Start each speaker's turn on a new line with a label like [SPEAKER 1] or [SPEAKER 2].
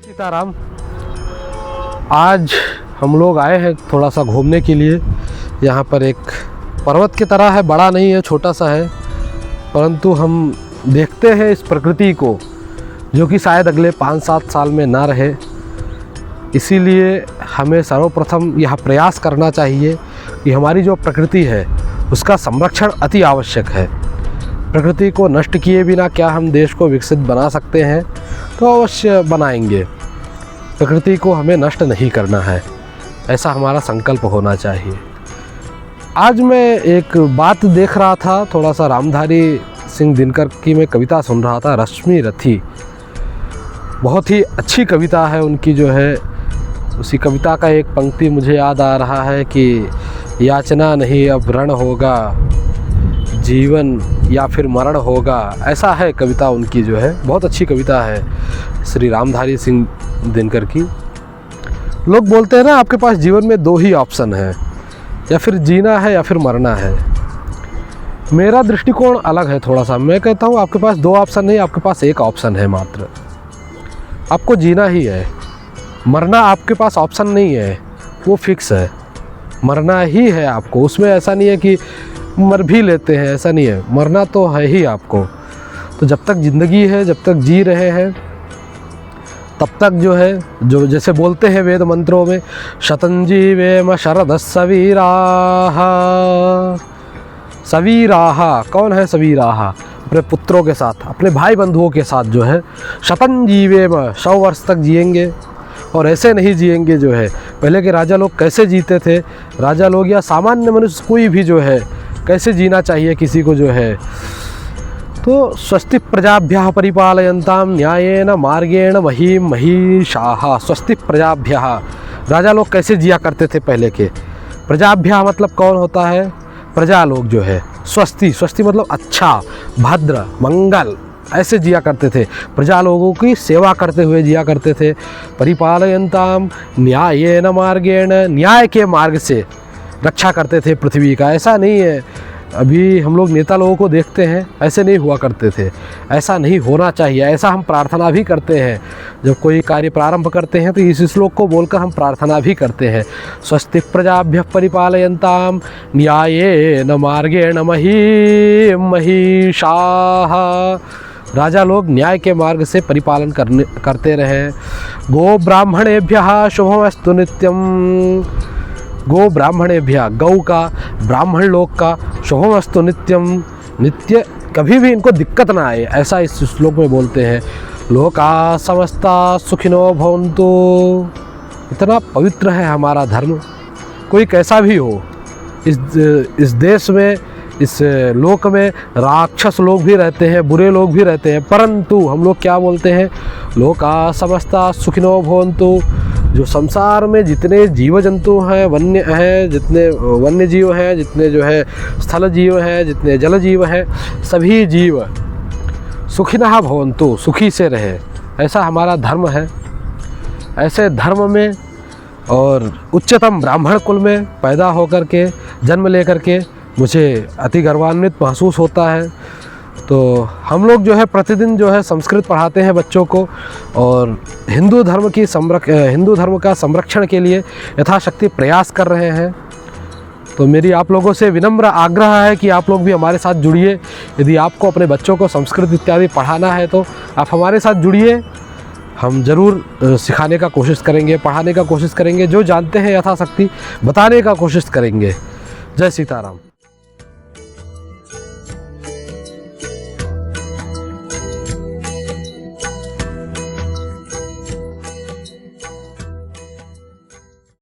[SPEAKER 1] सीताराम। आज हम लोग आए हैं थोड़ा सा घूमने के लिए। यहाँ पर एक पर्वत की तरह है, बड़ा नहीं है, छोटा सा है, परंतु हम देखते हैं इस प्रकृति को जो कि शायद अगले 5-7 साल में ना रहे। इसीलिए हमें सर्वप्रथम यह प्रयास करना चाहिए कि हमारी जो प्रकृति है उसका संरक्षण अति आवश्यक है। प्रकृति को नष्ट किए बिना क्या हम देश को विकसित बना सकते हैं? तो अवश्य बनाएंगे। प्रकृति को हमें नष्ट नहीं करना है, ऐसा हमारा संकल्प होना चाहिए। आज मैं एक बात देख रहा था, थोड़ा सा रामधारी सिंह दिनकर की मैं कविता सुन रहा था, रश्मि रथी। बहुत ही अच्छी कविता है उनकी जो है। उसी कविता का एक पंक्ति मुझे याद आ रहा है कि याचना नहीं अब रण होगा, जीवन या फिर मरण होगा। ऐसा है कविता उनकी जो है, बहुत अच्छी कविता है श्री रामधारी सिंह दिनकर की। लोग बोलते हैं ना, आपके पास जीवन में 2 ही ऑप्शन है, या फिर जीना है या फिर मरना है। मेरा दृष्टिकोण अलग है थोड़ा सा। मैं कहता हूँ आपके पास 2 ऑप्शन नहीं, आपके पास 1 ऑप्शन है मात्र। आपको जीना ही है, मरना आपके पास ऑप्शन नहीं है, वो फिक्स है। मरना ही है आपको, उसमें ऐसा नहीं है कि मर भी लेते हैं, ऐसा नहीं है, मरना तो है ही आपको। तो जब तक ज़िंदगी है, जब तक जी रहे हैं, तब तक जो है, जो जैसे बोलते हैं वेद मंत्रों में, शतंजीवेम शरद सवीराः। सवीराः कौन है? सवीराः अपने पुत्रों के साथ, अपने भाई बंधुओं के साथ जो है शतंजीवेम 100 वर्ष तक जिएंगे। और ऐसे नहीं जिएंगे जो है, पहले के राजा लोग कैसे जीते थे, राजा लोग या सामान्य मनुष्य कोई भी जो है कैसे जीना चाहिए किसी को जो है। तो स्वस्ति प्रजाभ्यः परिपालयन्तां न्यायेन मार्गेण महीं महिषाः। स्वस्ति प्रजाभ्यः, राजा लोग कैसे जिया करते थे पहले के। प्रजाभ्यः मतलब कौन होता है? प्रजा लोग जो है। स्वस्ति, स्वस्ति मतलब अच्छा, भद्र, मंगल, ऐसे जिया करते थे। प्रजा लोगों की सेवा करते हुए जिया करते थे। परिपालयन्तां न्यायेन मार्गेण, न्याय के मार्ग से रक्षा करते थे पृथ्वी का। ऐसा नहीं है, अभी हम लोग नेता लोगों को देखते हैं, ऐसे नहीं हुआ करते थे। ऐसा नहीं होना चाहिए, ऐसा हम प्रार्थना भी करते हैं। जब कोई कार्य प्रारंभ करते हैं तो इस श्लोक को बोलकर हम प्रार्थना भी करते हैं। स्वस्ति प्रजाभ्यः परिपालयन्तां न्यायेन मार्गेण महीं महिषाः। राजा लोग न्याय के मार्ग से परिपालन करते रहे। गो ब्राह्मणेभ्यः शुभमस्तु नित्यम। गो ब्राह्मणेभ्यः, गौ का, ब्राह्मण लोग का, शुभमस्तु नित्यम, नित्य कभी भी इनको दिक्कत ना आए, ऐसा इस श्लोक में बोलते हैं। लोका समस्ता सुखिनो भवन्तु। इतना पवित्र है हमारा धर्म। कोई कैसा भी हो, इस देश में, इस लोक में राक्षस लोग भी रहते हैं, बुरे लोग भी रहते हैं, परंतु हम लोग क्या बोलते हैं? लोका समस्ता सुखिनो भवन्तु। जो संसार में जितने जीव जंतु हैं, वन्य हैं, जितने वन्य जीव हैं, जितने जो है स्थल जीव हैं, जितने जल जीव हैं, सभी जीव सुखिनः भवन्तु, सुखी से रहे, ऐसा हमारा धर्म है। ऐसे धर्म में और उच्चतम ब्राह्मण कुल में पैदा होकर के, जन्म लेकर के मुझे अति गर्वान्वित महसूस होता है। तो हम लोग जो है प्रतिदिन जो है संस्कृत पढ़ाते हैं बच्चों को, और हिंदू धर्म का संरक्षण के लिए यथाशक्ति प्रयास कर रहे हैं। तो मेरी आप लोगों से विनम्र आग्रह है कि आप लोग भी हमारे साथ जुड़िए। यदि आपको अपने बच्चों को संस्कृत इत्यादि पढ़ाना है तो आप हमारे साथ जुड़िए। हम ज़रूर सिखाने का कोशिश करेंगे, पढ़ाने का कोशिश करेंगे, जो जानते हैं यथाशक्ति बताने का कोशिश करेंगे। जय सीताराम।